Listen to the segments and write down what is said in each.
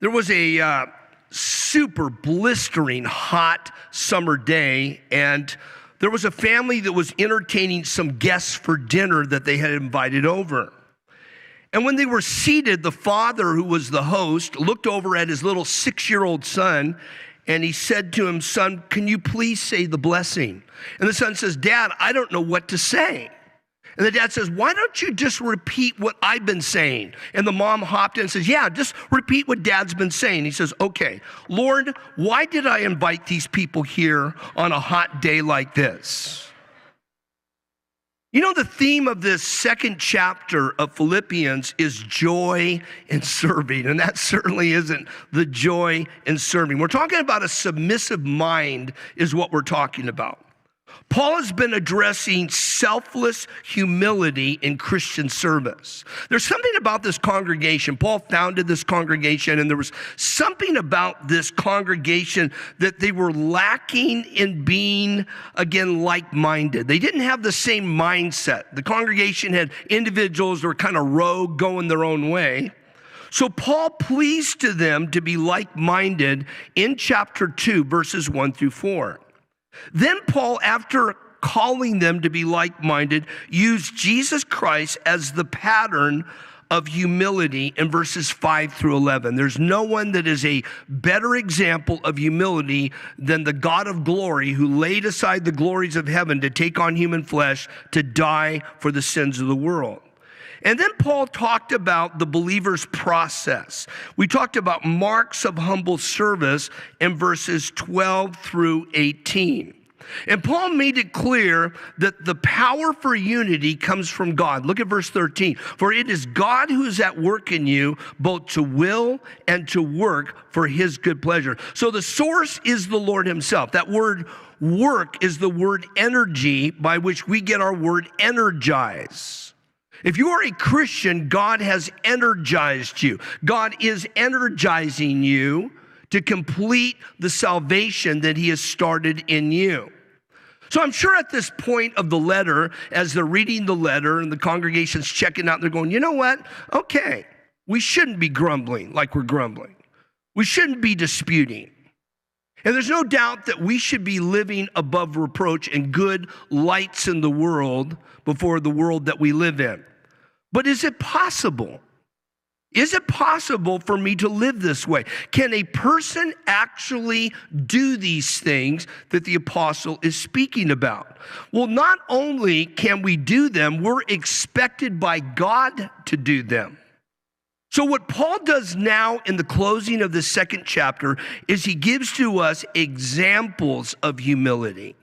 There was a super blistering hot summer day, and there was a family that was entertaining some guests for dinner that they had invited over. And when they were seated, the father, who was the host, looked over at his little 6-year-old son, and he said to him, "Son, can you please say the blessing?" And the son says, "Dad, I don't know what to say." And the dad says, "Why don't you just repeat what I've been saying?" And the mom hopped in and says, "Yeah, just repeat what Dad's been saying." He says, "Okay, Lord, why did I invite these people here on a hot day like this?" You know, the theme of this second chapter of Philippians is joy in serving, and that certainly isn't the joy in serving. We're talking about a submissive mind is what we're talking about. Paul has been addressing selfless humility in Christian service. There's something about this congregation. Paul founded this congregation, and there was something about this congregation that they were lacking in being, again, like-minded. They didn't have the same mindset. The congregation had individuals that were kind of rogue, going their own way. So Paul pleads to them to be like-minded in chapter 2, verses 1 through 4. Then Paul, after calling them to be like-minded, used Jesus Christ as the pattern of humility in verses 5 through 11. There's no one that is a better example of humility than the God of glory, who laid aside the glories of heaven to take on human flesh to die for the sins of the world. And then Paul talked about the believer's process. We talked about marks of humble service in verses 12 through 18. And Paul made it clear that the power for unity comes from God. Look at verse 13. "For it is God who is at work in you, both to will and to work for his good pleasure." So the source is the Lord himself. That word work is the word energy, by which we get our word energize. If you are a Christian, God has energized you. God is energizing you to complete the salvation that he has started in you. So I'm sure at this point of the letter, as they're reading the letter and the congregation's checking out, they're going, "You know what? Okay, we shouldn't be grumbling like we're grumbling. We shouldn't be disputing. And there's no doubt that we should be living above reproach and good lights in the world before the world that we live in. But is it possible? Is it possible for me to live this way? Can a person actually do these things that the apostle is speaking about? Well, not only can we do them, we're expected by God to do them. So what Paul does now in the closing of the second chapter is he gives to us examples of humility.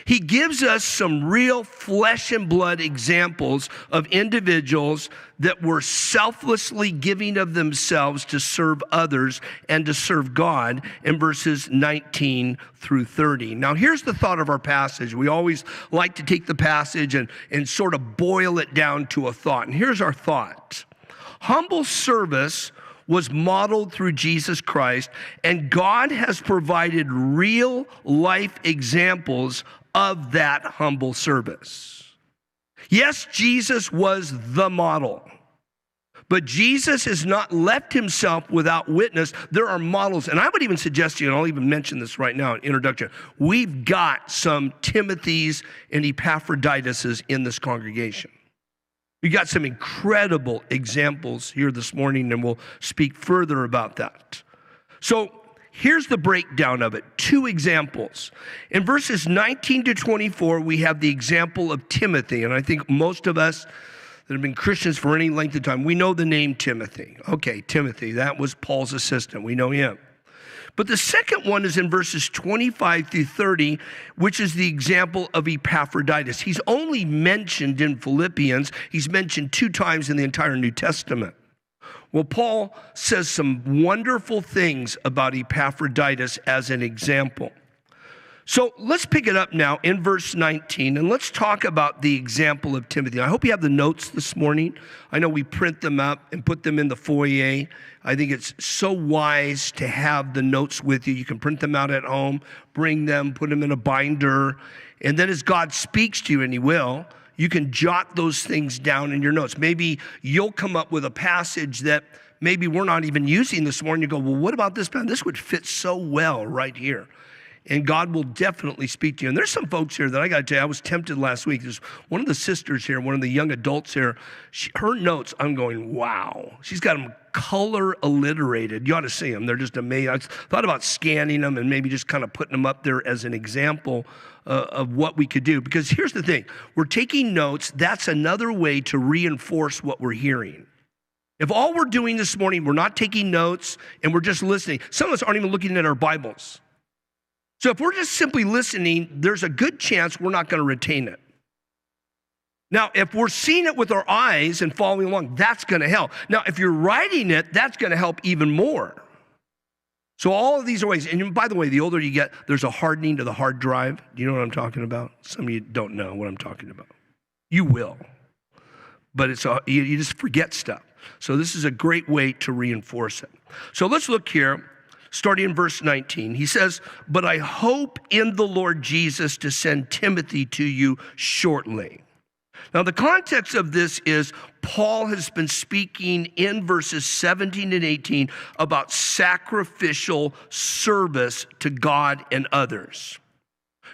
He gives us some real flesh and blood examples of individuals that were selflessly giving of themselves to serve others and to serve God in verses 19 through 30. Now, here's the thought of our passage. We always like to take the passage and sort of boil it down to a thought. And here's our thought. Humble service was modeled through Jesus Christ, and God has provided real life examples of that humble service. Yes, Jesus was the model, but Jesus has not left himself without witness. There are models, and I would even suggest to you, and I'll even mention this right now in introduction, we've got some Timothys and Epaphroditus in this congregation. We got some incredible examples here this morning, and we'll speak further about that. So here's the breakdown of it. 2 examples. In verses 19 to 24, we have the example of Timothy, and I think most of us that have been Christians for any length of time, we know the name Timothy. Okay, Timothy, that was Paul's assistant. We know him. But the second one is in verses 25 through 30, which is the example of Epaphroditus. He's only mentioned in Philippians. He's mentioned 2 times in the entire New Testament. Well, Paul says some wonderful things about Epaphroditus as an example. So let's pick it up now in verse 19, and let's talk about the example of Timothy. I hope you have the notes this morning. I know we print them up and put them in the foyer. I think it's so wise to have the notes with you. You can print them out at home, bring them, put them in a binder, and then as God speaks to you, and he will, you can jot those things down in your notes. Maybe you'll come up with a passage that maybe we're not even using this morning. You go, well, what about this, man? This would fit so well right here. And God will definitely speak to you. And there's some folks here that I got to tell you, I was tempted last week. There's one of the sisters here, one of the young adults here. Her notes, I'm going, wow. She's got them color alliterated. You ought to see them. They're just amazing. I thought about scanning them and maybe just kind of putting them up there as an example of what we could do. Because here's the thing. We're taking notes. That's another way to reinforce what we're hearing. If all we're doing this morning, we're not taking notes and we're just listening. Some of us aren't even looking at our Bibles. So if we're just simply listening, there's a good chance we're not going to retain it. Now, if we're seeing it with our eyes and following along, that's going to help. Now, if you're writing it, that's going to help even more. So all of these are ways. And by the way, the older you get, there's a hardening to the hard drive. Do you know what I'm talking about? Some of you don't know what I'm talking about. You will. But you just forget stuff. So this is a great way to reinforce it. So let's look here. Starting in verse 19, he says, but I hope in the Lord Jesus to send Timothy to you shortly. Now, the context of this is Paul has been speaking in verses 17 and 18 about sacrificial service to God and others.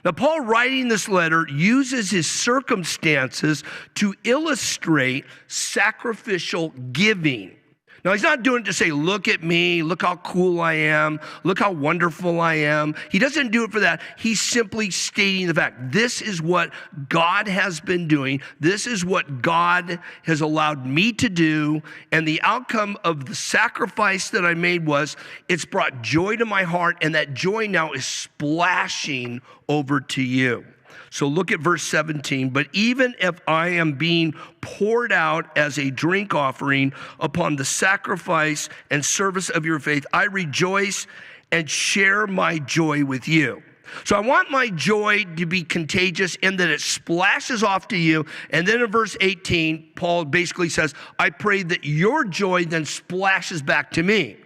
Now, Paul, writing this letter, uses his circumstances to illustrate sacrificial giving. Now, he's not doing it to say, look at me, look how cool I am, look how wonderful I am. He doesn't do it for that. He's simply stating the fact. This is what God has been doing. This is what God has allowed me to do. And the outcome of the sacrifice that I made was, it's brought joy to my heart, and that joy now is splashing over to you. So look at verse 17. But even if I am being poured out as a drink offering upon the sacrifice and service of your faith, I rejoice and share my joy with you. So I want my joy to be contagious in that it splashes off to you. And then in verse 18, Paul basically says, I pray that your joy then splashes back to me,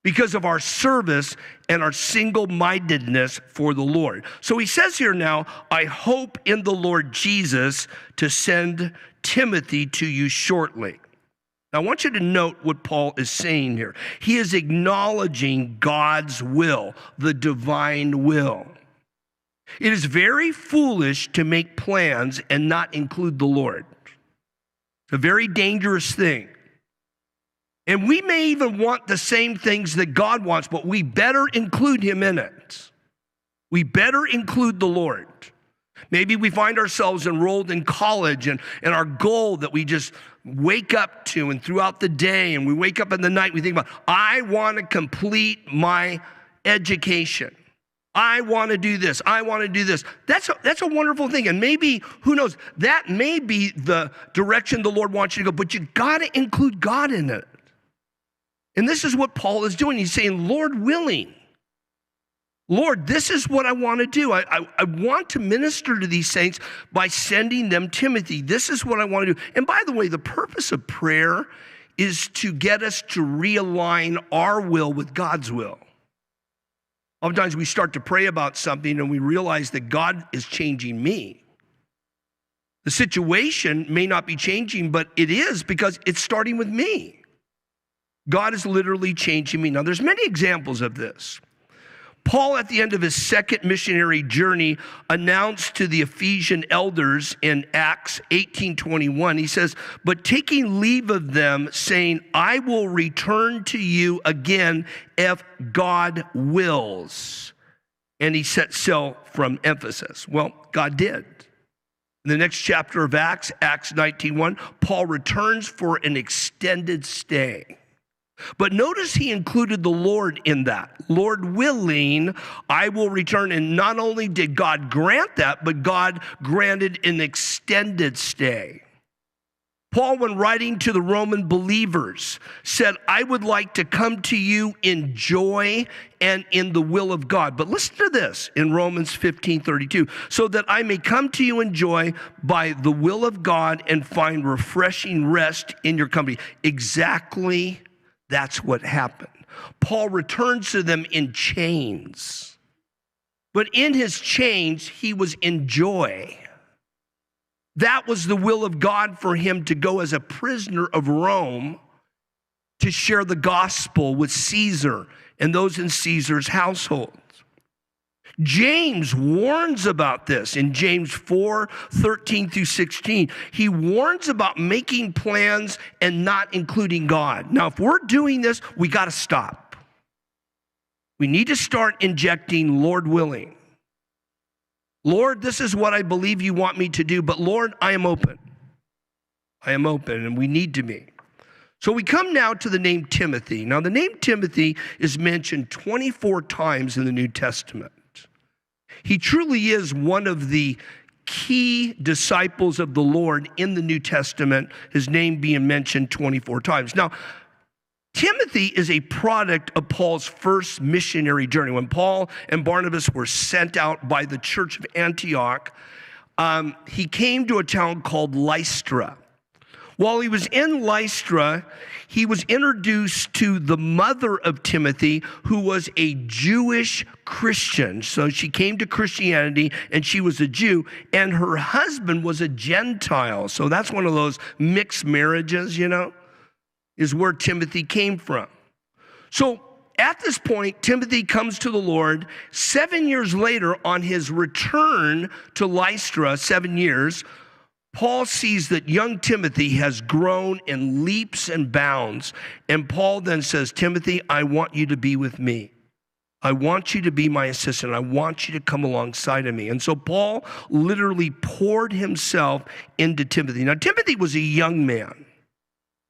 because of our service and our single-mindedness for the Lord. So he says here now, I hope in the Lord Jesus to send Timothy to you shortly. Now, I want you to note what Paul is saying here. He is acknowledging God's will, the divine will. It is very foolish to make plans and not include the Lord. It's a very dangerous thing. And we may even want the same things that God wants, but we better include him in it. We better include the Lord. Maybe we find ourselves enrolled in college and our goal that we just wake up to and throughout the day, and we wake up in the night, we think about, I want to complete my education. I want to do this. I want to do this. That's a wonderful thing. And maybe, who knows, that may be the direction the Lord wants you to go, but you got to include God in it. And this is what Paul is doing. He's saying, Lord willing, Lord, this is what I want to do. I want to minister to these saints by sending them Timothy. This is what I want to do. And by the way, the purpose of prayer is to get us to realign our will with God's will. Oftentimes we start to pray about something and we realize that God is changing me. The situation may not be changing, but it is, because it's starting with me. God is literally changing me. Now, there's many examples of this. Paul, at the end of his second missionary journey, announced to the Ephesian elders in Acts 18:21, he says, but taking leave of them, saying, I will return to you again if God wills. And he set sail from Ephesus. Well, God did. In the next chapter of Acts, Acts 19:1, Paul returns for an extended stay. But notice he included the Lord in that. Lord willing, I will return. And not only did God grant that, but God granted an extended stay. Paul, when writing to the Roman believers, said, I would like to come to you in joy and in the will of God. But listen to this in Romans 15:32, so that I may come to you in joy by the will of God and find refreshing rest in your company. Exactly. That's what happened. Paul returns to them in chains. But in his chains, he was in joy. That was the will of God for him to go as a prisoner of Rome to share the gospel with Caesar and those in Caesar's household. James warns about this in James 4:13 through 16. He warns about making plans and not including God. Now, if we're doing this, we got to stop. We need to start injecting, Lord willing. Lord, this is what I believe you want me to do, but Lord, I am open. I am open, and we need to be. So we come now to the name Timothy. Now, the name Timothy is mentioned 24 times in the New Testament. He truly is one of the key disciples of the Lord in the New Testament, his name being mentioned 24 times. Now, Timothy is a product of Paul's first missionary journey. When Paul and Barnabas were sent out by the church of Antioch, he came to a town called Lystra. While he was in Lystra, he was introduced to the mother of Timothy, who was a Jewish Christian. So she came to Christianity, and she was a Jew, and her husband was a Gentile. So that's one of those mixed marriages, is where Timothy came from. So at this point, Timothy comes to the Lord. 7 years later, on his return to Lystra, 7 years, Paul sees that young Timothy has grown in leaps and bounds. And Paul then says, Timothy, I want you to be with me. I want you to be my assistant. I want you to come alongside of me. And so Paul literally poured himself into Timothy. Now, Timothy was a young man.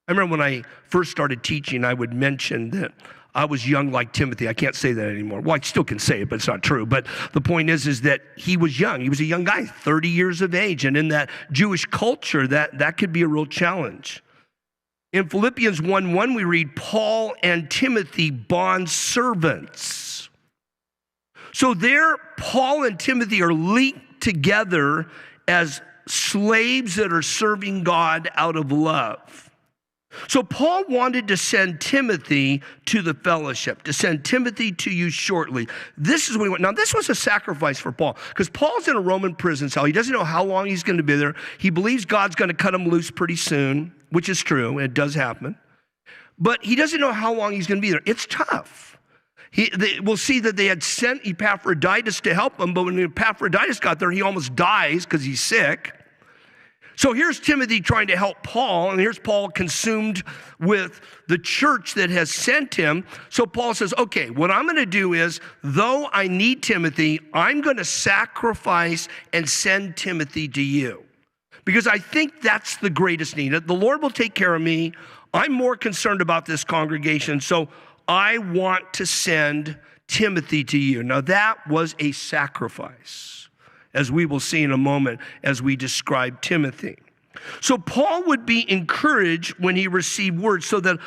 I remember when I first started teaching, I would mention that I was young like Timothy. I can't say that anymore. Well, I still can say it, but it's not true. But the point is that he was young. He was a young guy, 30 years of age. And in that Jewish culture, that could be a real challenge. In Philippians 1:1, we read, Paul and Timothy, bond servants. So there, Paul and Timothy are linked together as slaves that are serving God out of love. So Paul wanted to send Timothy to the fellowship, to send Timothy to you shortly. This is what he wanted. Now, this was a sacrifice for Paul, because Paul's in a Roman prison cell. He doesn't know how long he's going to be there. He believes God's going to cut him loose pretty soon, which is true, and it does happen. But he doesn't know how long he's going to be there. It's tough. We'll see that they had sent Epaphroditus to help him, but when Epaphroditus got there, he almost dies because he's sick. So here's Timothy trying to help Paul, and here's Paul consumed with the church that has sent him. So Paul says, okay, what I'm going to do is, though I need Timothy, I'm going to sacrifice and send Timothy to you. Because I think that's the greatest need. The Lord will take care of me. I'm more concerned about this congregation, so I want to send Timothy to you. Now that was a sacrifice, as we will see in a moment as we describe Timothy. So Paul would be encouraged when he received words, so that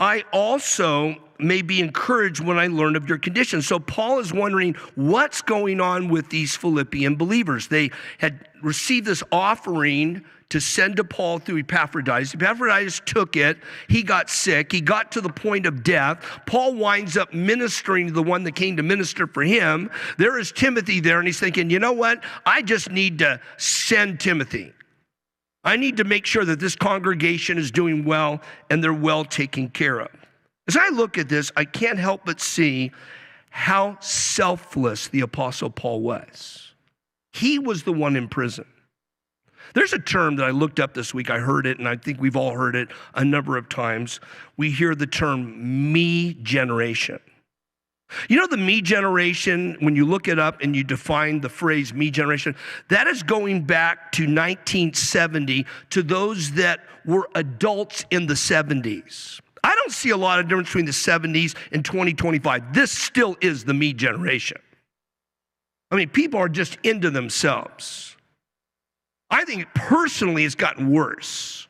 I also may be encouraged when I learn of your condition. So Paul is wondering what's going on with these Philippian believers. They had received this offering to send to Paul through Epaphroditus. Epaphroditus took it. He got sick. He got to the point of death. Paul winds up ministering to the one that came to minister for him. There is Timothy there, and he's thinking, you know what? I just need to send Timothy. I need to make sure that this congregation is doing well and they're well taken care of. As I look at this, I can't help but see how selfless the Apostle Paul was. He was the one in prison. There's a term that I looked up this week. I heard it, and I think we've all heard it a number of times. We hear the term me generation. You know, the me generation, when you look it up and you define the phrase me generation, that is going back to 1970, to those that were adults in the 70s. I don't see a lot of difference between the 70s and 2025. This still is the me generation. I mean, people are just into themselves. I think personally it's gotten worse.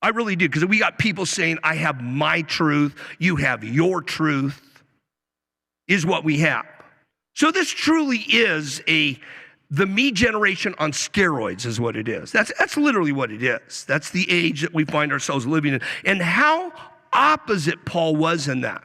I really do, because we got people saying, I have my truth, you have your truth, is what we have. So this truly is the me generation on steroids is what it is. That's literally what it is. That's the age that we find ourselves living in. And how opposite Paul was in that.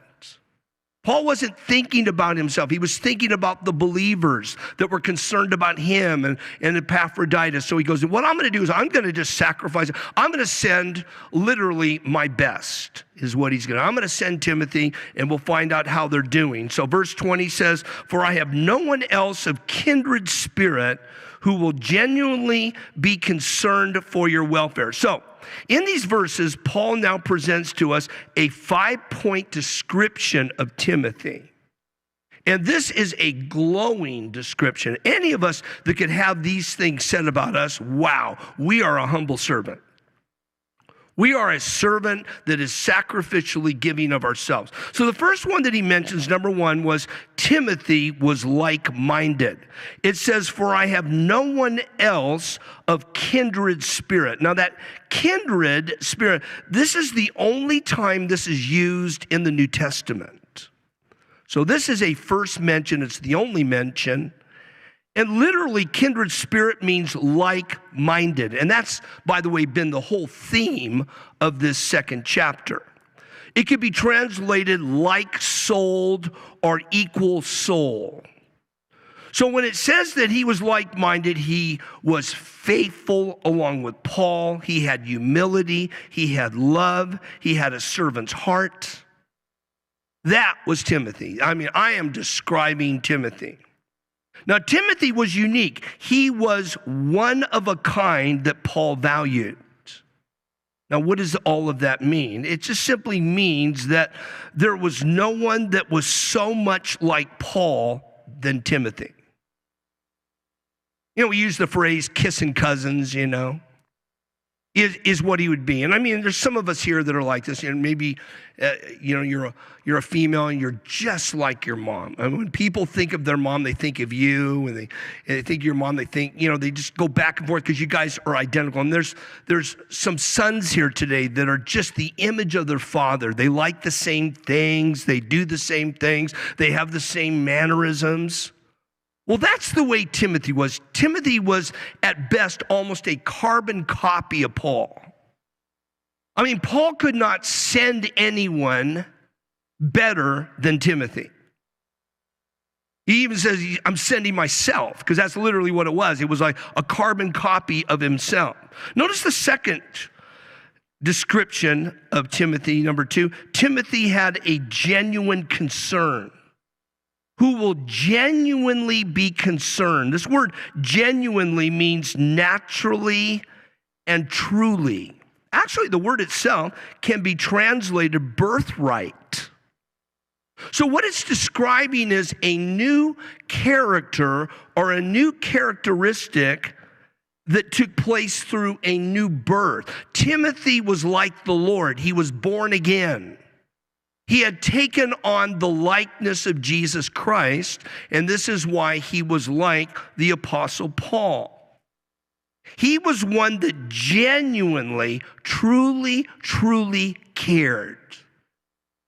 Paul wasn't thinking about himself. He was thinking about the believers that were concerned about him and Epaphroditus. So he goes, what I'm going to do is I'm going to just sacrifice. I'm going to send literally my best is what he's going to. I'm going to send Timothy, and we'll find out how they're doing. So verse 20 says, for I have no one else of kindred spirit who will genuinely be concerned for your welfare. So in these verses, Paul now presents to us a 5-point description of Timothy. And this is a glowing description. Any of us that could have these things said about us, wow, we are a humble servant. We are a servant that is sacrificially giving of ourselves. So the first one that he mentions, number one, was Timothy was like-minded. It says, for I have no one else of kindred spirit. Now that kindred spirit, this is the only time this is used in the New Testament. So this is a first mention. It's the only mention. And literally, kindred spirit means like-minded. And that's, by the way, been the whole theme of this second chapter. It could be translated like-souled or equal soul. So when it says that he was like-minded, he was faithful along with Paul. He had humility. He had love. He had a servant's heart. That was Timothy. I mean, I am describing Timothy. Now, Timothy was unique. He was one of a kind that Paul valued. Now, what does all of that mean? It just simply means that there was no one that was so much like Paul than Timothy. We use the phrase kissing cousins, is what he would be. And I mean, there's some of us here that are like this. Maybe, you're a female and you're just like your mom. I mean, when people think of their mom, they think of you, and they think of your mom, they think, they just go back and forth because you guys are identical. And there's some sons here today that are just the image of their father. They like the same things. They do the same things. They have the same mannerisms. Well, that's the way Timothy was. Timothy was, at best, almost a carbon copy of Paul. I mean, Paul could not send anyone better than Timothy. He even says, I'm sending myself, because that's literally what it was. It was like a carbon copy of himself. Notice the second description of Timothy, number 2. Timothy had a genuine concern. Who will genuinely be concerned. This word genuinely means naturally and truly. Actually, the word itself can be translated birthright. So what it's describing is a new character or a new characteristic that took place through a new birth. Timothy was like the Lord. He was born again. He had taken on the likeness of Jesus Christ, and this is why he was like the Apostle Paul. He was one that genuinely, truly cared.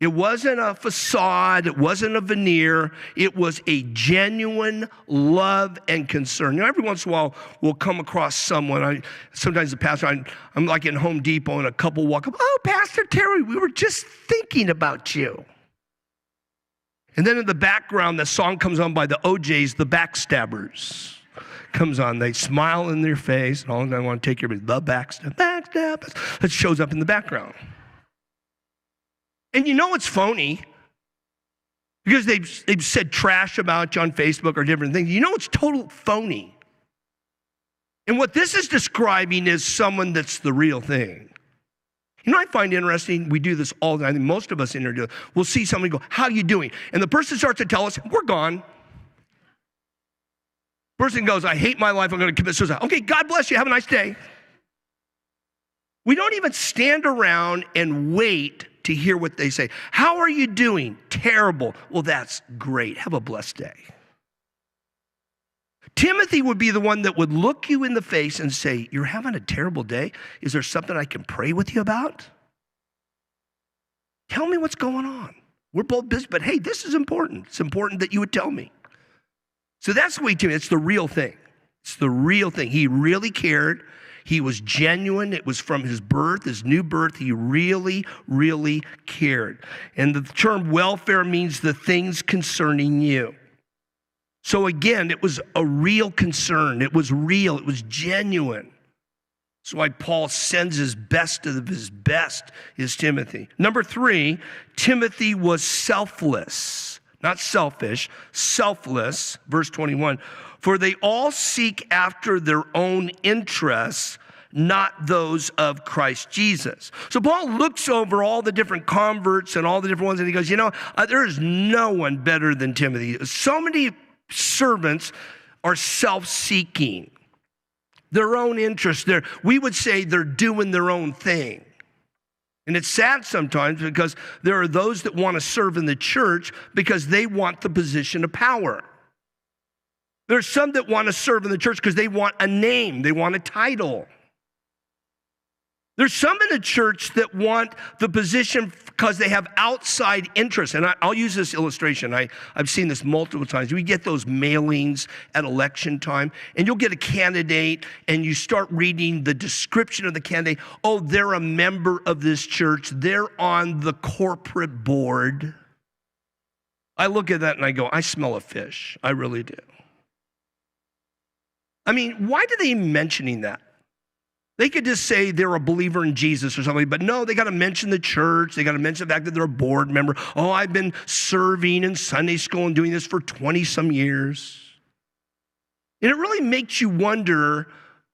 It wasn't a facade. It wasn't a veneer. It was a genuine love and concern. Every once in a while, we'll come across someone. Sometimes the pastor, I'm like in Home Depot, and a couple walk up. Oh, Pastor Terry, we were just thinking about you. And then in the background, the song comes on by the OJs, The Backstabbers. Comes on. They smile in their face, and all I want to take your the backstabbers. It shows up in the background. And it's phony because they've said trash about you on Facebook or different things. It's total phony. And what this is describing is someone that's the real thing. I find interesting, we do this all the time. I think most of us in here do it. We'll see somebody go, how are you doing? And the person starts to tell us, we're gone. Person goes, I hate my life, I'm going to commit suicide. Okay, God bless you, have a nice day. We don't even stand around and wait to hear what they say. How are you doing? Terrible. Well, that's great. Have a blessed day. Timothy would be the one that would look you in the face and say, you're having a terrible day? Is there something I can pray with you about? Tell me what's going on. We're both busy, but hey, this is important. It's important that you would tell me. So that's the way Timothy, it's the real thing. It's the real thing. He really cared. He was genuine. It was from his birth, his new birth. He really, really cared. And the term welfare means the things concerning you. So again, it was a real concern. It was real. It was genuine. That's why Paul sends his best of his best is Timothy. Number 3, Timothy was selfless, not selfish, selfless. Verse 21, for they all seek after their own interests, not those of Christ Jesus. So Paul looks over all the different converts and all the different ones, and he goes, there is no one better than Timothy. So many servants are self-seeking. Their own interest. We would say they're doing their own thing. And it's sad sometimes because there are those that want to serve in the church because they want the position of power. There's some that want to serve in the church because they want a name, they want a title. There's some in the church that want the position because they have outside interests. And I'll use this illustration. I've seen this multiple times. We get those mailings at election time, and you'll get a candidate, and you start reading the description of the candidate. Oh, they're a member of this church. They're on the corporate board. I look at that and I go, I smell a fish. I really do. I mean, why do they mentioning that? They could just say they're a believer in Jesus or something, but no, they got to mention the church. They got to mention the fact that they're a board member. Oh, I've been serving in Sunday school and doing this for 20-some years. And it really makes you wonder,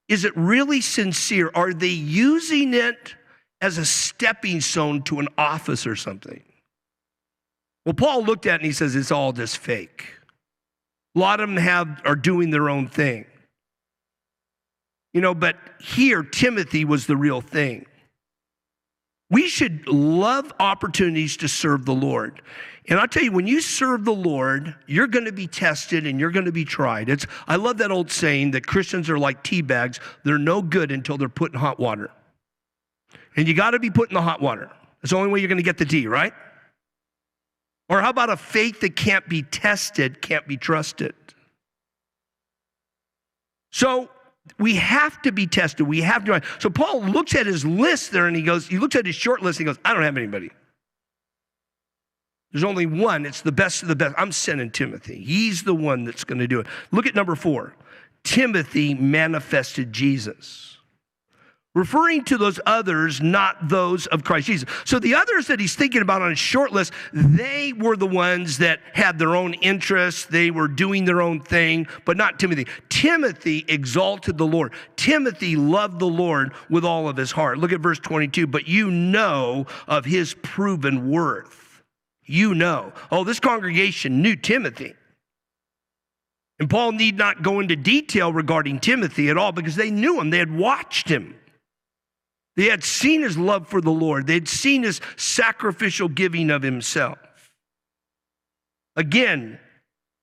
is it really sincere? Are they using it as a stepping stone to an office or something? Well, Paul looked at it and he says it's all just fake. A lot of them are doing their own thing. But here, Timothy was the real thing. We should love opportunities to serve the Lord. And I'll tell you, when you serve the Lord, you're going to be tested and you're going to be tried. I love that old saying that Christians are like tea bags. They're no good until they're put in hot water. And you got to be put in the hot water. That's the only way you're going to get the tea, right? Or how about a faith that can't be tested, can't be trusted? So we have to be tested. We have to. So Paul looks at his list there and he looks at his short list and he goes, I don't have anybody. There's only one. It's the best of the best. I'm sending Timothy. He's the one that's going to do it. Look at number 4. Timothy manifested Jesus. Referring to those others, not those of Christ Jesus. So the others that he's thinking about on his short list, they were the ones that had their own interests. They were doing their own thing, but not Timothy. Timothy exalted the Lord. Timothy loved the Lord with all of his heart. Look at verse 22. But you know of his proven worth. You know. Oh, this congregation knew Timothy. And Paul need not go into detail regarding Timothy at all because they knew him. They had watched him. They had seen his love for the Lord. They had seen his sacrificial giving of himself. Again,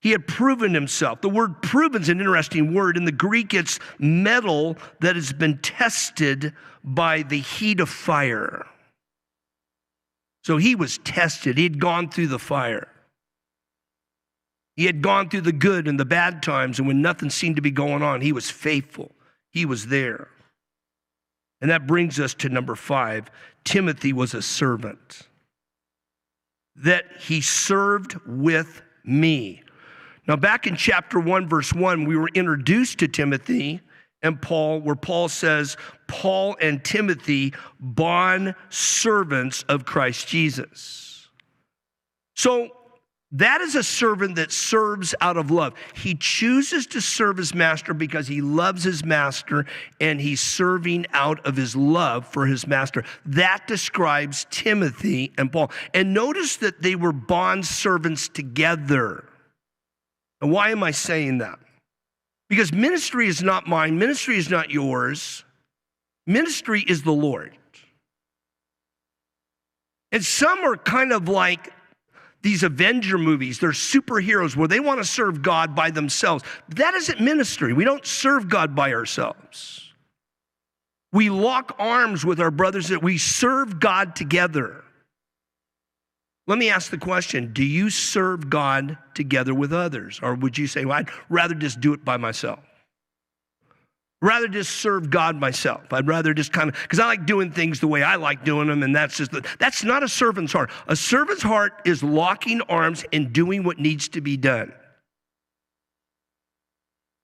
he had proven himself. The word proven is an interesting word. In the Greek, it's metal that has been tested by the heat of fire. So he was tested. He had gone through the fire. He had gone through the good and the bad times, and when nothing seemed to be going on, he was faithful. He was there. And that brings us to number 5. Timothy was a servant. That he served with me. Now, back in chapter 1, verse 1, we were introduced to Timothy and Paul, where Paul says, Paul and Timothy, bond servants of Christ Jesus. So, that is a servant that serves out of love. He chooses to serve his master because he loves his master and he's serving out of his love for his master. That describes Timothy and Paul. And notice that they were bond servants together. And why am I saying that? Because ministry is not mine. Ministry is not yours. Ministry is the Lord. And some are kind of like these Avenger movies. They're superheroes where they want to serve God by themselves. That isn't ministry. We don't serve God by ourselves. We lock arms with our brothers that we serve God together. Let me ask the question, do you serve God together with others? Or would you say, well, I'd rather just do it by myself? Rather just serve God myself. I'd rather just because I like doing things the way I like doing them, and that's not a servant's heart. A servant's heart is locking arms and doing what needs to be done.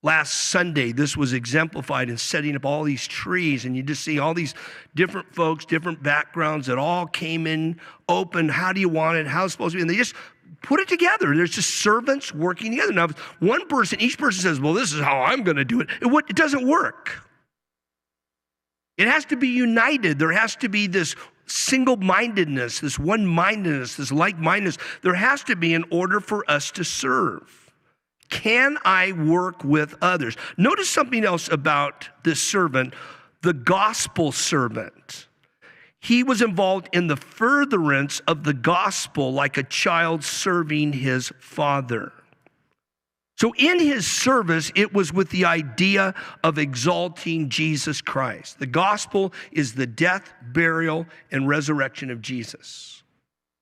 Last Sunday, this was exemplified in setting up all these trees, and you just see all these different folks, different backgrounds that all came in open. How do you want it? How's it supposed to be? And they just put it together. There's just servants working together. Now, each person says, well, this is how I'm going to do it. It doesn't work. It has to be united. There has to be this single-mindedness, this one-mindedness, this like-mindedness. There has to be in order for us to serve. Can I work with others? Notice something else about this servant, the gospel servant. He was involved in the furtherance of the gospel like a child serving his father. So in his service, it was with the idea of exalting Jesus Christ. The gospel is the death, burial, and resurrection of Jesus.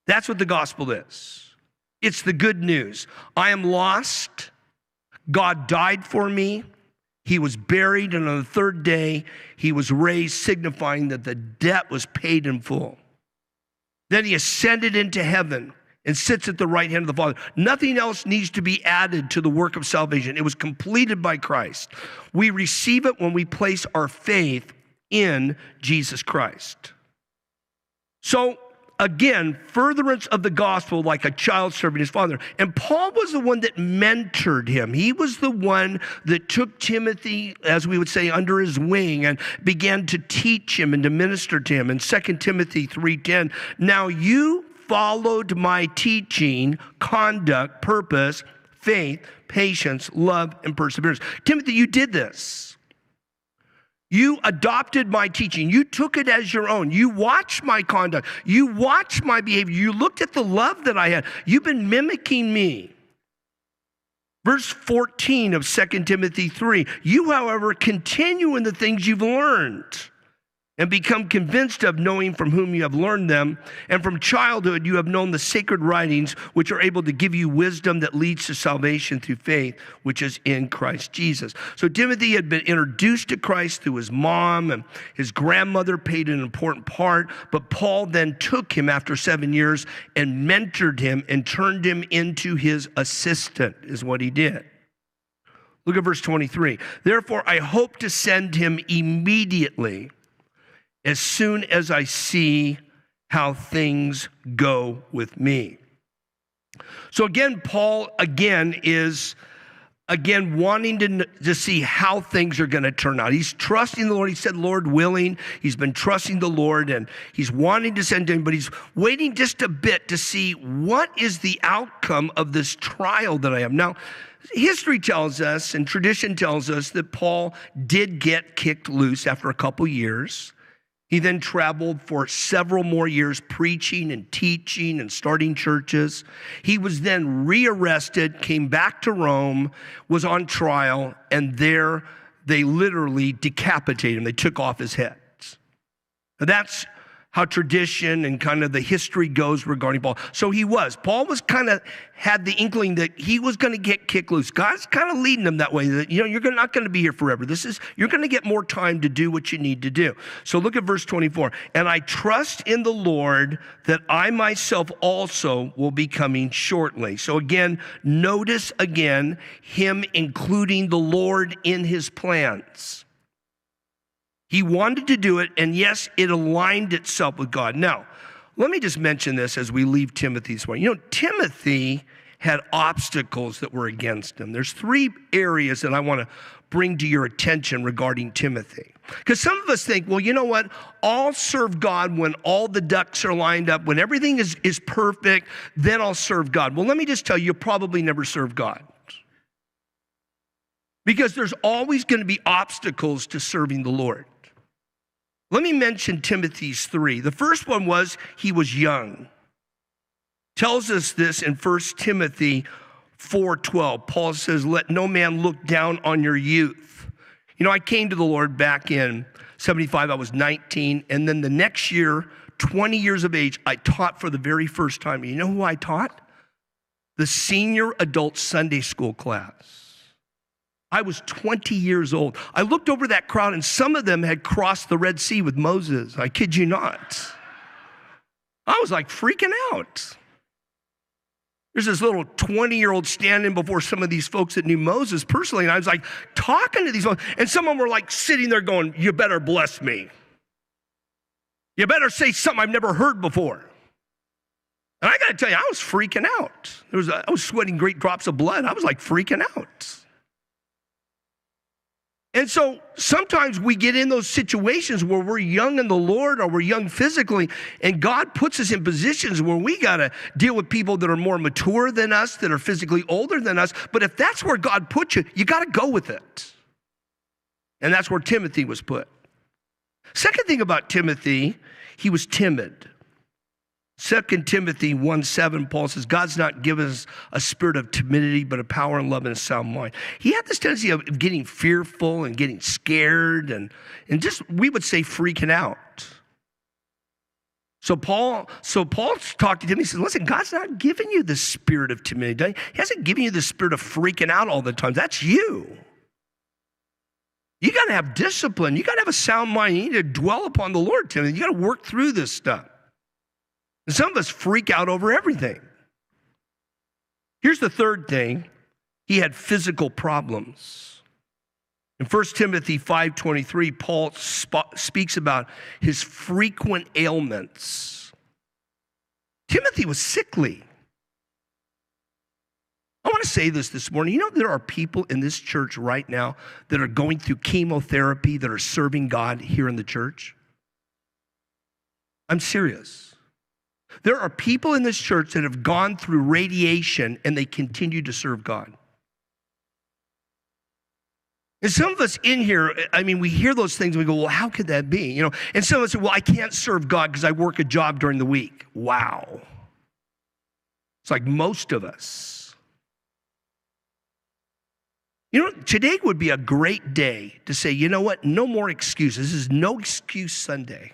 That's what the gospel is. It's the good news. I am lost. God died for me. He was buried, and on the third day, he was raised, signifying that the debt was paid in full. Then he ascended into heaven and sits at the right hand of the Father. Nothing else needs to be added to the work of salvation. It was completed by Christ. We receive it when we place our faith in Jesus Christ. So, again, furtherance of the gospel like a child serving his father. And Paul was the one that mentored him. He was the one that took Timothy, as we would say, under his wing and began to teach him and to minister to him. In 2 Timothy 3:10, now you followed my teaching, conduct, purpose, faith, patience, love, and perseverance. Timothy, you did this. You adopted my teaching. You took it as your own. You watched my conduct. You watched my behavior. You looked at the love that I had. You've been mimicking me. Verse 14 of 2 Timothy 3, you, however, continue in the things you've learned and become convinced of, knowing from whom you have learned them. And from childhood you have known the sacred writings, which are able to give you wisdom that leads to salvation through faith, which is in Christ Jesus. So Timothy had been introduced to Christ through his mom, and his grandmother played an important part. But Paul then took him after 7 years and mentored him and turned him into his assistant, is what he did. Look at verse 23. Therefore, I hope to send him immediately, as soon as I see how things go with me. So again, Paul is wanting to see how things are going to turn out. He's trusting the Lord. He said, Lord willing. He's been trusting the Lord, and he's wanting to send him, but he's waiting just a bit to see what is the outcome of this trial that I have. Now, history tells us and tradition tells us that Paul did get kicked loose after a couple years. He then traveled for several more years preaching and teaching and starting churches. He was then rearrested, came back to Rome, was on trial, and there they literally decapitated him. They took off his head. Now that's how tradition and kind of the history goes regarding Paul. So Paul was kind of had the inkling that he was going to get kicked loose. God's kind of leading him that way, that, you're not going to be here forever. You're going to get more time to do what you need to do. So look at verse 24. And I trust in the Lord that I myself also will be coming shortly. So again, notice again him including the Lord in his plans. He wanted to do it, and yes, it aligned itself with God. Now, let me just mention this as we leave Timothy this morning. Timothy had obstacles that were against him. There's 3 areas that I want to bring to your attention regarding Timothy. Because some of us think, well, you know what? I'll serve God when all the ducks are lined up, when everything is perfect, then I'll serve God. Well, let me just tell you, you'll probably never serve God. Because there's always going to be obstacles to serving the Lord. Let me mention Timothy's 3. The first one was he was young. Tells us this in 1 Timothy 4:12. Paul says, let no man look down on your youth. I came to the Lord back in 75. I was 19. And then the next year, 20 years of age, I taught for the very first time. You know who I taught? The senior adult Sunday school class. I was 20 years old. I looked over that crowd, and some of them had crossed the Red Sea with Moses. I kid you not. I was like freaking out. There's this little 20-year-old standing before some of these folks that knew Moses personally, and I was like talking to these folks, and some of them were like sitting there going, you better bless me. You better say something I've never heard before. And I got to tell you, I was freaking out. I was sweating great drops of blood. I was like freaking out. And so sometimes we get in those situations where we're young in the Lord or we're young physically, and God puts us in positions where we got to deal with people that are more mature than us, that are physically older than us. But if that's where God put you, you got to go with it. And that's where Timothy was put. Second thing about Timothy, he was timid. 2 Timothy 1:7, Paul says, God's not given us a spirit of timidity, but a power and love and a sound mind. He had this tendency of getting fearful and getting scared and just, we would say, freaking out. So Paul's talked to Timothy, he says, listen, God's not giving you the spirit of timidity. He hasn't given you the spirit of freaking out all the time. That's you. You got to have discipline. You got to have a sound mind. You need to dwell upon the Lord, Timothy. You got to work through this stuff. And some of us freak out over everything. Here's the third thing. He had physical problems. In 1 Timothy 5:23, Paul speaks about his frequent ailments. Timothy was sickly. I want to say this morning. You know, there are people in this church right now that are going through chemotherapy that are serving God here in the church. I'm serious. There are people in this church that have gone through radiation and they continue to serve God. And some of us in here, I mean, we hear those things and we go, well, how could that be? You know, and some of us say, well, I can't serve God because I work a job during the week. Wow. It's like most of us. You know, today would be a great day to say, you know what? No more excuses. This is no excuse Sunday.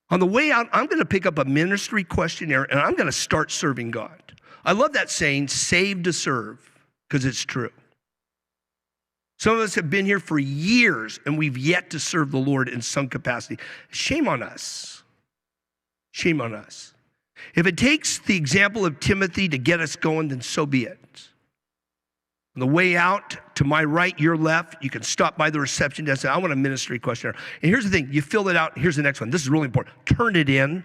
On the way out, I'm going to pick up a ministry questionnaire and I'm going to start serving God. I love that saying, saved to serve, because it's true. Some of us have been here for years and we've yet to serve the Lord in some capacity. Shame on us. Shame on us. If it takes the example of Timothy to get us going, then so be it. On the way out, to my right, your left, you can stop by the reception desk and say, I want a ministry questionnaire. And here's the thing, you fill it out. Here's the next one. This is really important. Turn it in.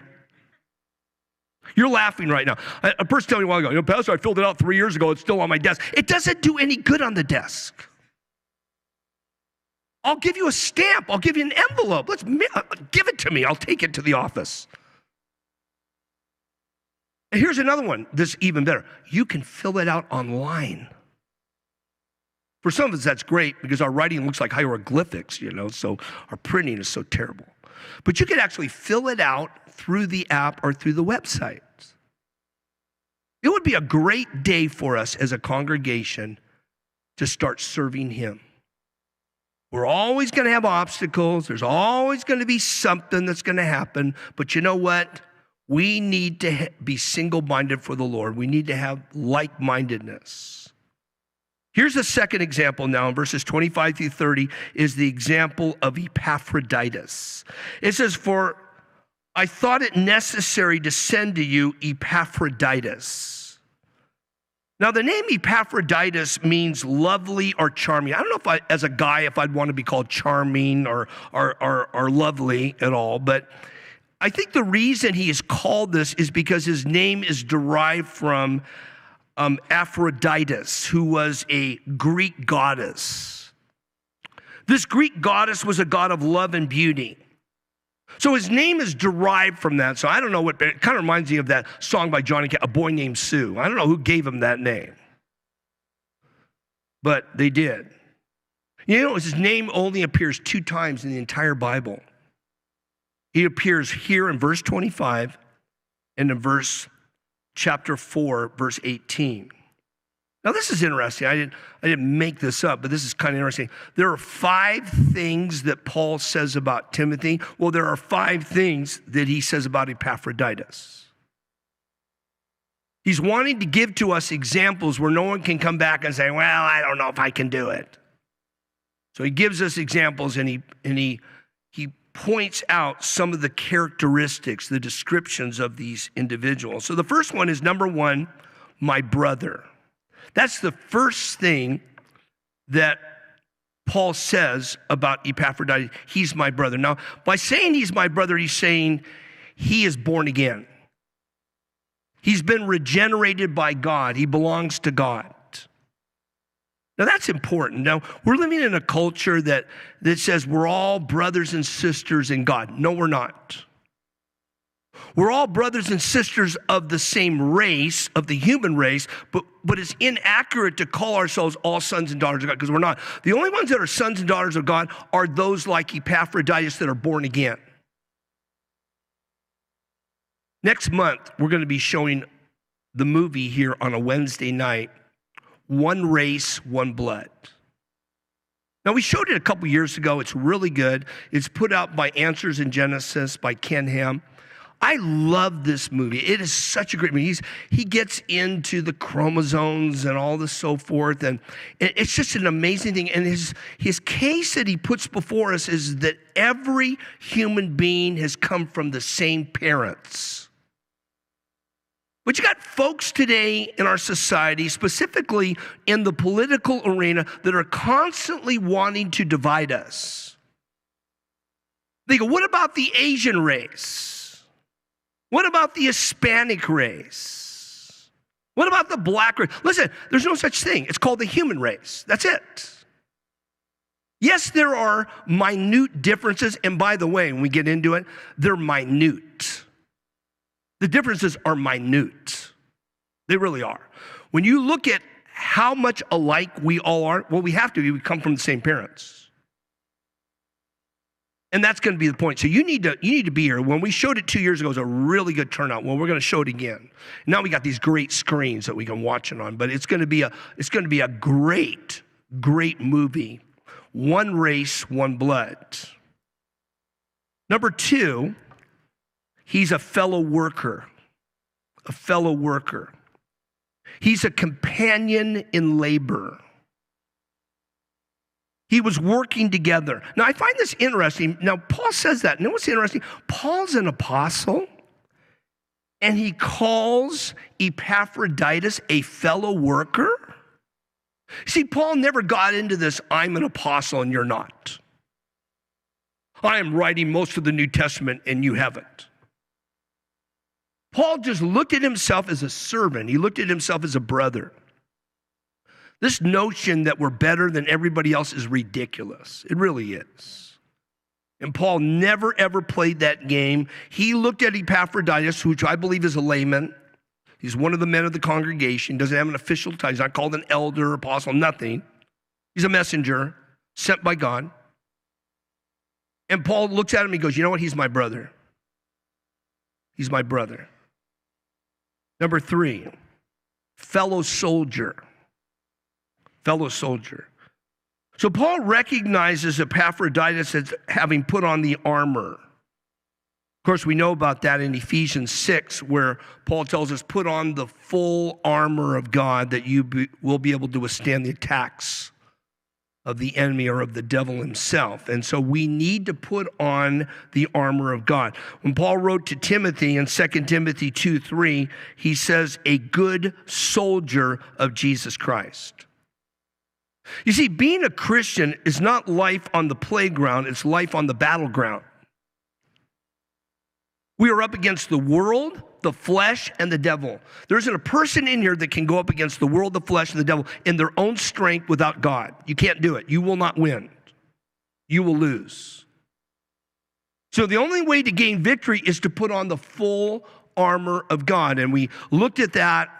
You're laughing right now. A person told me a while ago, you know, Pastor, I filled it out 3 years ago. It's still on my desk. It doesn't do any good on the desk. I'll give you a stamp. I'll give you an envelope. Give it to me. I'll take it to the office. And here's another one that's even better. You can fill it out online. For some of us, that's great because our writing looks like hieroglyphics, you know, so our printing is so terrible. But you can actually fill it out through the app or through the website. It would be a great day for us as a congregation to start serving Him. We're always going to have obstacles. There's always going to be something that's going to happen. But you know what? We need to be single-minded for the Lord. We need to have like-mindedness. Here's the second example now in verses 25 through 30 is the example of Epaphroditus. It says, for I thought it necessary to send to you Epaphroditus. Now the name Epaphroditus means lovely or charming. I don't know if as a guy, if I'd want to be called charming or lovely at all, but I think the reason he is called this is because his name is derived from Aphroditus, who was a Greek goddess. This Greek goddess was a god of love and beauty. So his name is derived from that. So I don't know it kind of reminds me of that song by Johnny Cash, A Boy Named Sue. I don't know who gave him that name, but they did. You know, his name only appears 2 times in the entire Bible. He appears here in verse 25 and in chapter 4, verse 18. Now this is interesting. I didn't make this up, but this is kind of interesting. There are 5 things that Paul says about Timothy. Well, there are 5 things that he says about Epaphroditus. He's wanting to give to us examples where no one can come back and say, well, I don't know if I can do it. So he gives us examples, and he points out some of the characteristics, the descriptions of these individuals. So the first one is, number one, my brother. That's the first thing that Paul says about Epaphroditus. He's my brother. Now, by saying he's my brother, he's saying he is born again. He's been regenerated by God. He belongs to God. Now, that's important. Now, we're living in a culture that says we're all brothers and sisters in God. No, we're not. We're all brothers and sisters of the same race, of the human race, but it's inaccurate to call ourselves all sons and daughters of God, because we're not. The only ones that are sons and daughters of God are those like Epaphroditus that are born again. Next month, we're going to be showing the movie here on a Wednesday night, One Race, One Blood. Now, we showed it a couple years ago. It's really good. It's put out by Answers in Genesis by Ken Ham. I love this movie. It is such a great movie. He gets into the chromosomes and all this so forth, and it's just an amazing thing. And his case that he puts before us is that every human being has come from the same parents. But you got folks today in our society, specifically in the political arena, that are constantly wanting to divide us. They go, what about the Asian race? What about the Hispanic race? What about the black race? Listen, there's no such thing. It's called the human race. That's it. Yes, there are minute differences, and by the way, when we get into it, they're minute. The differences are minute. They really are. When you look at how much alike we all are, well, we have to be. We come from the same parents. And that's going to be the point. So you need to be here. When we showed it 2 years ago, it was a really good turnout. Well, we're going to show it again. Now we got these great screens that we can watch it on. But it's going to be a great, great movie. One race, one blood. Number two, he's a fellow worker. A fellow worker. He's a companion in labor. He was working together. Now, I find this interesting. Now, Paul says that. You know what's interesting? Paul's an apostle, and he calls Epaphroditus a fellow worker. See, Paul never got into this, I'm an apostle and you're not. I am writing most of the New Testament and you haven't. Paul just looked at himself as a servant. He looked at himself as a brother. This notion that we're better than everybody else is ridiculous. It really is. And Paul never, ever played that game. He looked at Epaphroditus, which I believe is a layman. He's one of the men of the congregation, doesn't have an official title. He's not called an elder, apostle, nothing. He's a messenger sent by God. And Paul looks at him and he goes, you know what? He's my brother. He's my brother. Number three, fellow soldier. Fellow soldier. So Paul recognizes Epaphroditus as having put on the armor. Of course, we know about that in Ephesians 6, where Paul tells us, put on the full armor of God that you will be able to withstand the attacks of the enemy or of the devil himself. And so we need to put on the armor of God. When Paul wrote to Timothy in 2 Timothy 2:3, he says, a good soldier of Jesus Christ. You see, being a Christian is not life on the playground, it's life on the battleground. We are up against the world, the flesh, and the devil. There isn't a person in here that can go up against the world, the flesh, and the devil in their own strength without God. You can't do it. You will not win. You will lose. So the only way to gain victory is to put on the full armor of God. And we looked at that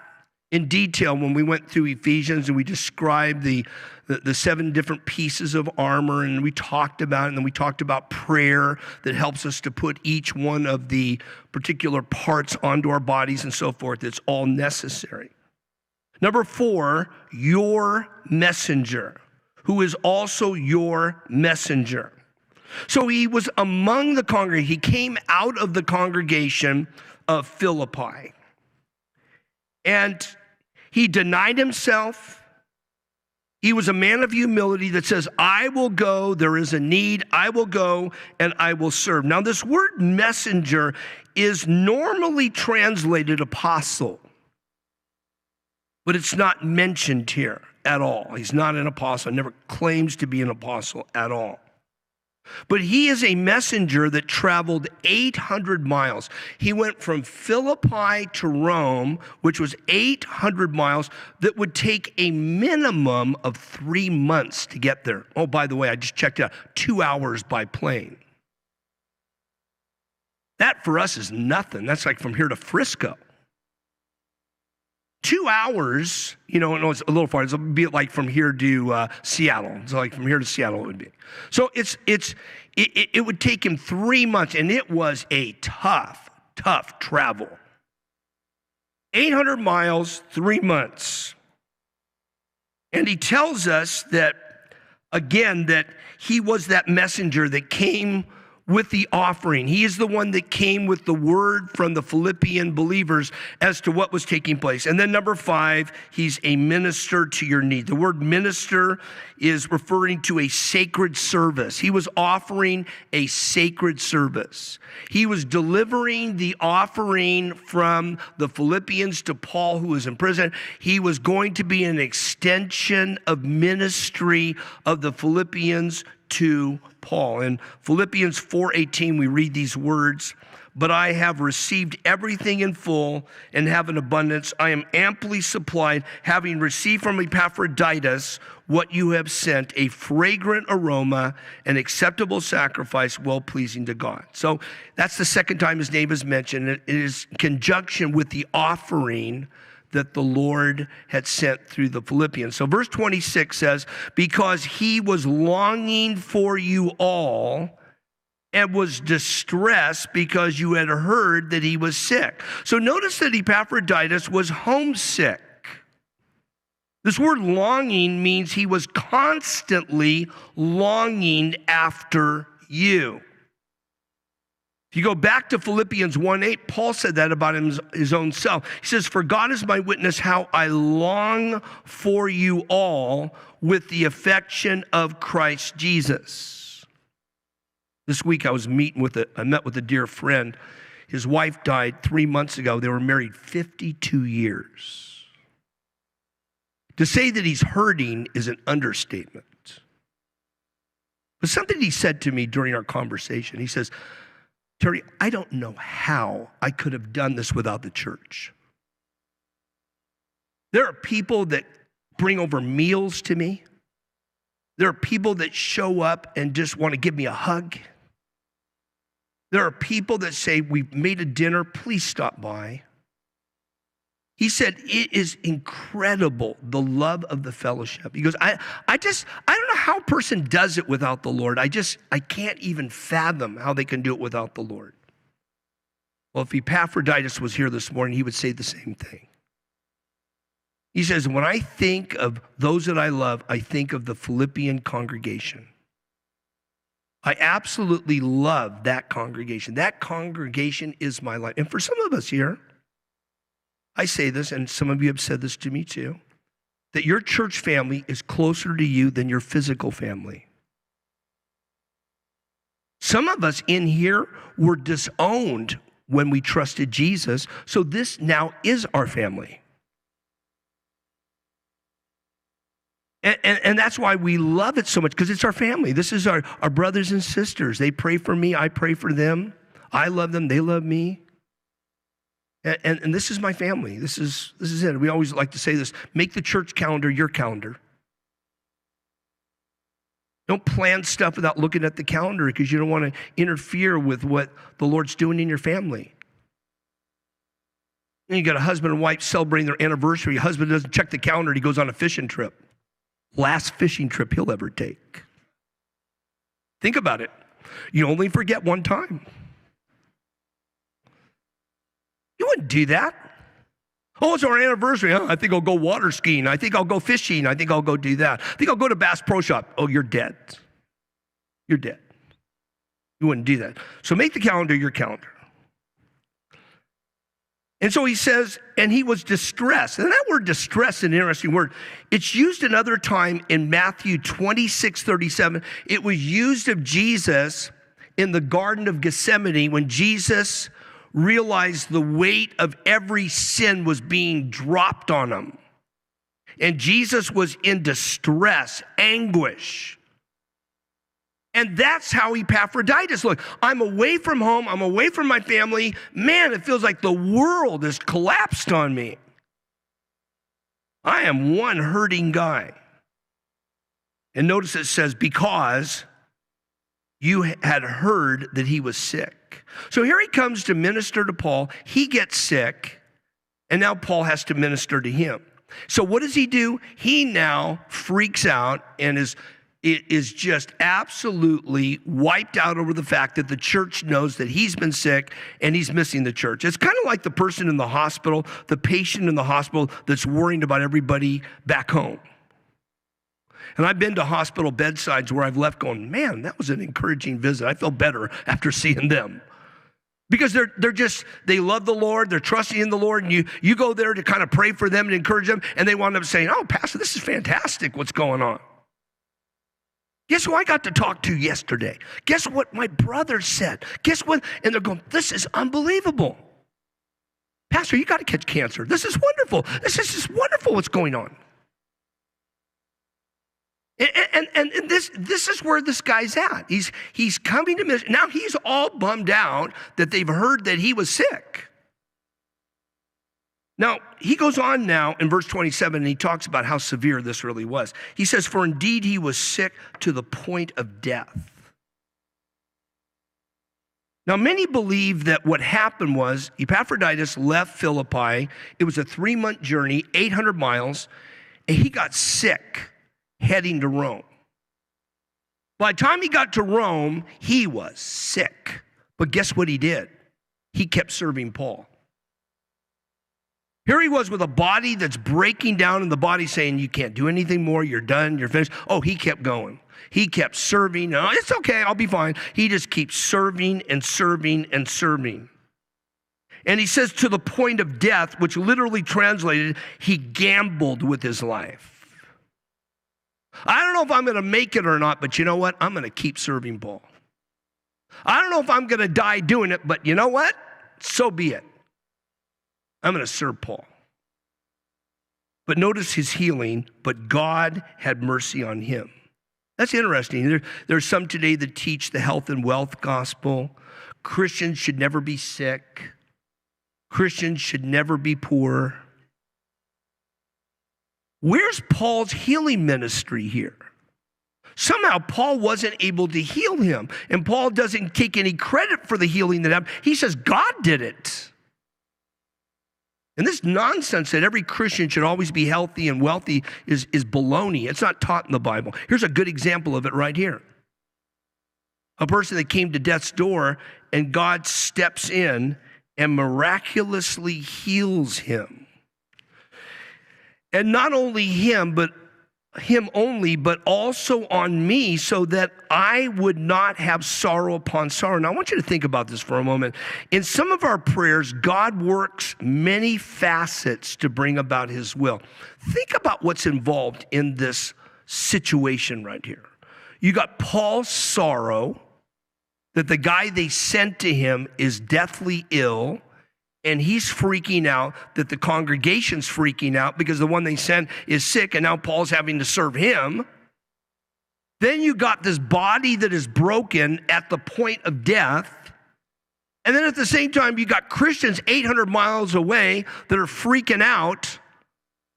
in detail when we went through Ephesians and we described the 7 different pieces of armor, and we talked about it, and then we talked about prayer that helps us to put each one of the particular parts onto our bodies and so forth. It's all necessary. Number 4, your messenger, who is also your messenger. So he was among the congregation. He came out of the congregation of Philippi. And he denied himself. He was a man of humility that says, I will go, there is a need, I will go, and I will serve. Now, this word messenger is normally translated apostle, but it's not mentioned here at all. He's not an apostle, never claims to be an apostle at all. But he is a messenger that traveled 800 miles. He went from Philippi to Rome, which was 800 miles, that would take a minimum of 3 months to get there. Oh, by the way, I just checked it out, 2 hours by plane. That for us is nothing. That's like from here to Frisco. 2 hours, you know, no, it's a little far. It's be like from here to Seattle. So like from here to Seattle it would be. So it would take him 3 months, and it was a tough travel. 800 miles, 3 months. And he tells us that, again, that he was that messenger that came with the offering. He is the one that came with the word from the Philippian believers as to what was taking place. And then number 5, he's a minister to your need. The word minister is referring to a sacred service. He was offering a sacred service. He was delivering the offering from the Philippians to Paul, who was in prison. He was going to be an extension of ministry of the Philippians to Paul. In Philippians 4:18, we read these words, but I have received everything in full and have an abundance. I am amply supplied, having received from Epaphroditus what you have sent, a fragrant aroma, an acceptable sacrifice, well-pleasing to God. So that's the second time his name is mentioned. It is in conjunction with the offering that the Lord had sent through the Philippians. So verse 26 says, because he was longing for you all and was distressed because you had heard that he was sick. So notice that Epaphroditus was homesick. This word longing means he was constantly longing after you. If you go back to Philippians 1:8, Paul said that about his own self. He says, for God is my witness how I long for you all with the affection of Christ Jesus. This week I met with a dear friend. His wife died 3 months ago. They were married 52 years. To say that he's hurting is an understatement. But something he said to me during our conversation, he says, Terry, I don't know how I could have done this without the church. There are people that bring over meals to me. There are people that show up and just want to give me a hug. There are people that say, we've made a dinner, please stop by. He said, it is incredible, the love of the fellowship. He goes, I don't know how a person does it without the Lord. I can't even fathom how they can do it without the Lord. Well, if Epaphroditus was here this morning, he would say the same thing. He says, when I think of those that I love, I think of the Philippian congregation. I absolutely love that congregation. That congregation is my life. And for some of us here, I say this, and some of you have said this to me too, that your church family is closer to you than your physical family. Some of us in here were disowned when we trusted Jesus, so this now is our family. And that's why we love it so much, because it's our family. This is our brothers and sisters. They pray for me, I pray for them. I love them, they love me. And this is my family. This is it. We always like to say this, make the church calendar your calendar. Don't plan stuff without looking at the calendar, because you don't want to interfere with what the Lord's doing in your family. And you got a husband and wife celebrating their anniversary. Husband doesn't check the calendar, he goes on a fishing trip. Last fishing trip he'll ever take. Think about it. You only forget one time. You wouldn't do that. Oh, it's our anniversary. Huh? I think I'll go water skiing. I think I'll go fishing. I think I'll go do that. I think I'll go to Bass Pro Shop. Oh, you're dead. You're dead. You wouldn't do that. So make the calendar your calendar. And so he says, and he was distressed. And that word distress is an interesting word. It's used another time in Matthew 26:37. It was used of Jesus in the Garden of Gethsemane when Jesus realized the weight of every sin was being dropped on him. And Jesus was in distress, anguish. And that's how Epaphroditus looked. I'm away from home. I'm away from my family. Man, it feels like the world has collapsed on me. I am one hurting guy. And notice it says, because you had heard that he was sick. So here he comes to minister to Paul. He gets sick, and now Paul has to minister to him. So what does he do? He now freaks out and is just absolutely wiped out over the fact that the church knows that he's been sick and he's missing the church. It's kind of like the person in the hospital, the patient in the hospital that's worrying about everybody back home. And I've been to hospital bedsides where I've left going, man, that was an encouraging visit. I felt better after seeing them. Because they love the Lord, they're trusting in the Lord, and you go there to kind of pray for them and encourage them, and they wind up saying, oh, Pastor, this is fantastic, what's going on? Guess who I got to talk to yesterday? Guess what my brother said? Guess what? And they're going, this is unbelievable. Pastor, you got to catch cancer. This is wonderful. This is just wonderful what's going on. And this is where this guy's at. He's coming to mission. Now he's all bummed out that they've heard that he was sick. Now, he goes on now in verse 27, and he talks about how severe this really was. He says, for indeed he was sick to the point of death. Now, many believe that what happened was Epaphroditus left Philippi. It was a 3-month journey, 800 miles, and he got sick heading to Rome. By the time he got to Rome, he was sick. But guess what he did? He kept serving Paul. Here he was with a body that's breaking down, and the body saying, you can't do anything more, you're done, you're finished. Oh, he kept going. He kept serving. No, it's okay, I'll be fine. He just keeps serving and serving and serving. And he says to the point of death, which literally translated, he gambled with his life. I don't know if I'm going to make it or not, but you know what? I'm going to keep serving Paul. I don't know if I'm going to die doing it, but you know what? So be it. I'm going to serve Paul. But notice his healing, but God had mercy on him. That's interesting. There's some today that teach the health and wealth gospel. Christians should never be sick. Christians should never be poor. Where's Paul's healing ministry here? Somehow Paul wasn't able to heal him, and Paul doesn't take any credit for the healing that happened. He says God did it. And this nonsense that every Christian should always be healthy and wealthy is baloney. It's not taught in the Bible. Here's a good example of it right here. A person that came to death's door, and God steps in and miraculously heals him. And not only him, but him only, but also on me, so that I would not have sorrow upon sorrow. Now, I want you to think about this for a moment. In some of our prayers, God works many facets to bring about his will. Think about what's involved in this situation right here. You got Paul's sorrow, that the guy they sent to him is deathly ill, and he's freaking out, that the congregation's freaking out because the one they sent is sick, and now Paul's having to serve him. Then you got this body that is broken at the point of death. And then at the same time, you got Christians 800 miles away that are freaking out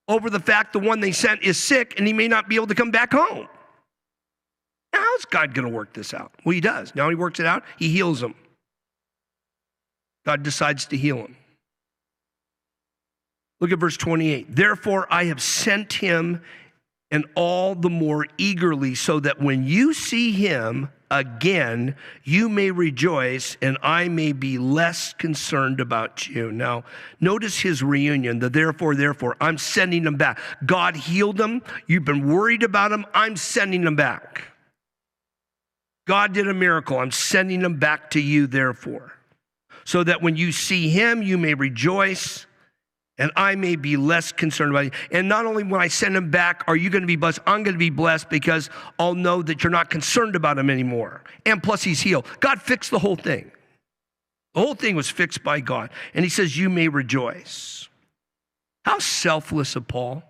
over the fact the one they sent is sick and he may not be able to come back home. Now, how's God going to work this out? Well, he does. Now he works it out. He heals them. God decides to heal him. Look at verse 28. Therefore, I have sent him, and all the more eagerly, so that when you see him again, you may rejoice, and I may be less concerned about you. Now, notice his reunion, the therefore, I'm sending them back. God healed them. You've been worried about them. I'm sending them back. God did a miracle. I'm sending them back to you, therefore. so that when you see him, you may rejoice, and I may be less concerned about you. And not only when I send him back, are you going to be blessed? I'm going to be blessed because I'll know that you're not concerned about him anymore. And plus, he's healed. God fixed the whole thing. The whole thing was fixed by God. And he says, you may rejoice. How selfless of Paul.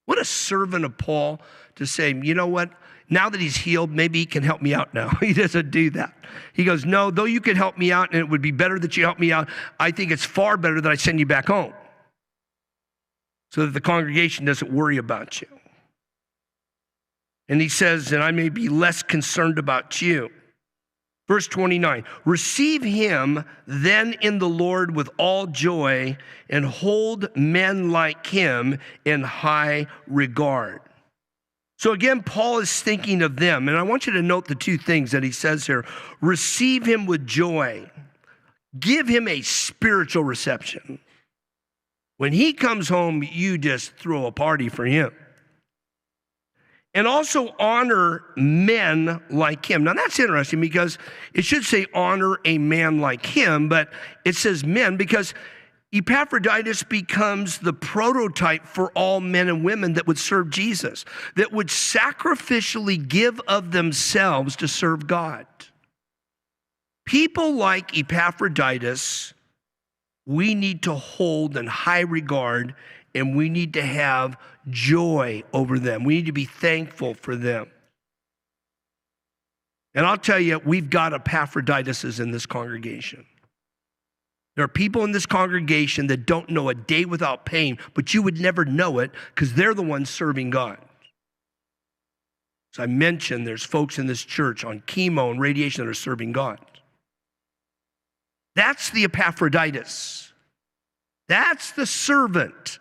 What a servant of Paul to say, you know what? Now that he's healed, maybe he can help me out now. He doesn't do that. He goes, no, though you could help me out and it would be better that you help me out, I think it's far better that I send you back home so that the congregation doesn't worry about you. And he says, and I may be less concerned about you. Verse 29, receive him then in the Lord with all joy and hold men like him in high regard. So again, Paul is thinking of them. And I want you to note the two things that he says here. Receive him with joy. Give him a spiritual reception. When he comes home, you just throw a party for him. And also honor men like him. Now that's interesting because it should say honor a man like him, but it says men because Epaphroditus becomes the prototype for all men and women that would serve Jesus, that would sacrificially give of themselves to serve God. People like Epaphroditus, we need to hold in high regard, and we need to have joy over them. We need to be thankful for them. And I'll tell you, we've got Epaphroditus in this congregation. There are people in this congregation that don't know a day without pain, but you would never know it because they're the ones serving God. As I mentioned, there's folks in this church on chemo and radiation that are serving God. That's the Epaphroditus. That's the servant.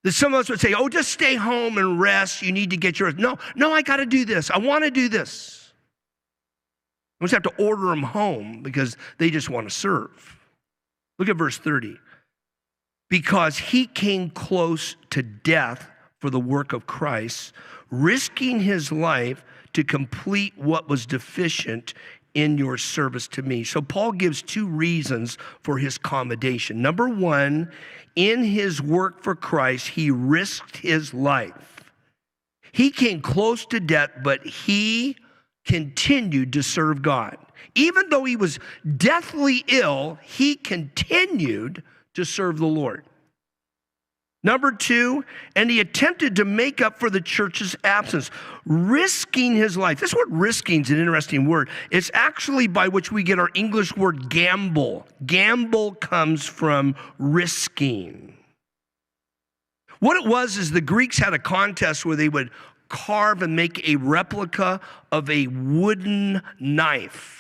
That some of us would say, oh, just stay home and rest. You need to get yours. No, I got to do this. I want to do this. We just have to order them home because they just want to serve. Look at verse 30. Because he came close to death for the work of Christ, risking his life to complete what was deficient in your service to me. So Paul gives two reasons for his commendation. Number one, in his work for Christ, he risked his life. He came close to death, but he continued to serve God. Even though he was deathly ill, he continued to serve the Lord. Number two, and he attempted to make up for the church's absence, risking his life. This word risking is an interesting word. It's actually by which we get our English word gamble. Gamble comes from risking. What it was is the Greeks had a contest where they would carve and make a replica of a wooden knife.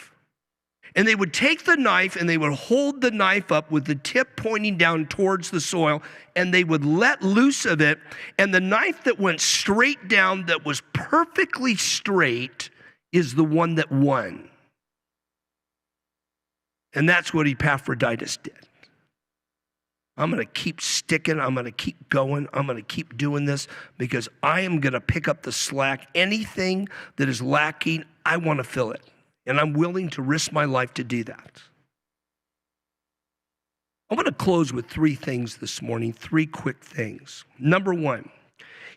And they would take the knife and they would hold the knife up with the tip pointing down towards the soil, and they would let loose of it. And the knife that went straight down, that was perfectly straight, is the one that won. And that's what Epaphroditus did. I'm going to keep sticking. I'm going to keep going. I'm going to keep doing this because I am going to pick up the slack. Anything that is lacking, I want to fill it. And I'm willing to risk my life to do that. I'm going to close with three things this morning, three quick things. Number one,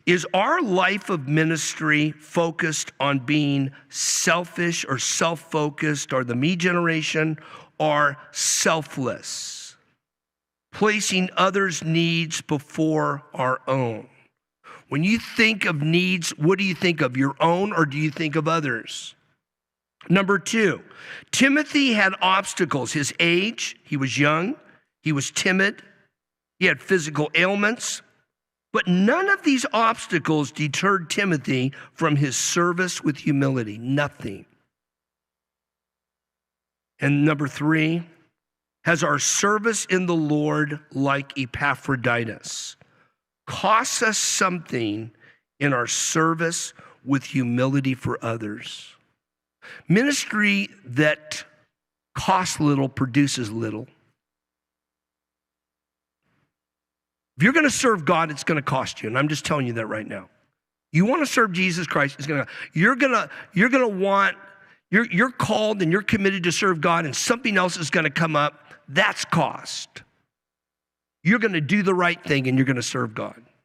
is our life of ministry focused on being selfish or self-focused, or the me generation, or selfless? Placing others' needs before our own. When you think of needs, what do you think of? Your own, or do you think of others? Number two, Timothy had obstacles. His age, he was young, he was timid, he had physical ailments, but none of these obstacles deterred Timothy from his service with humility. Nothing. And number three, has our service in the Lord, like Epaphroditus, cost us something in our service with humility for others? Ministry that costs little produces little. If you're going to serve God, it's going to cost you, and I'm just telling you that right now. You want to serve Jesus Christ, you're going to want You're called and you're committed to serve God, and something else is going to come up. That's cost. You're going to do the right thing and you're going to serve God.